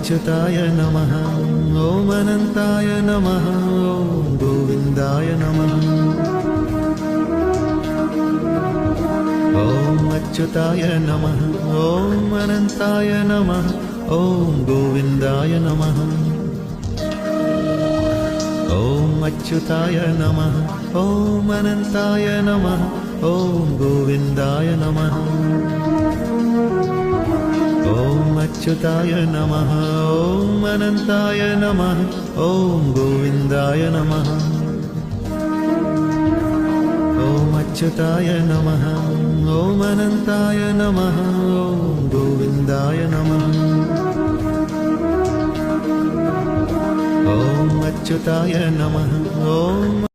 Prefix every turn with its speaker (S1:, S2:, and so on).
S1: अच्युताय नमः। ॐ अनन्ताय नमः। ॐ गोविन्दाय नमः। ॐ अच्युताय नमः। ॐ अनन्ताय नमः। ॐ गोविन्दाय नमः। ॐ अच्युताय नमः। ॐ अनन्ताय नमः। ॐ गोविन्दाय नमः। ॐ अच्युताय नमः। ॐ अनन्ताय नमः। ॐ गोविन्दाय नमः। ॐ अच्युताय नमः। ॐ अनन्ताय नमः। ॐ गोविन्दाय नमः। ॐ अच्युताय नमः। ॐ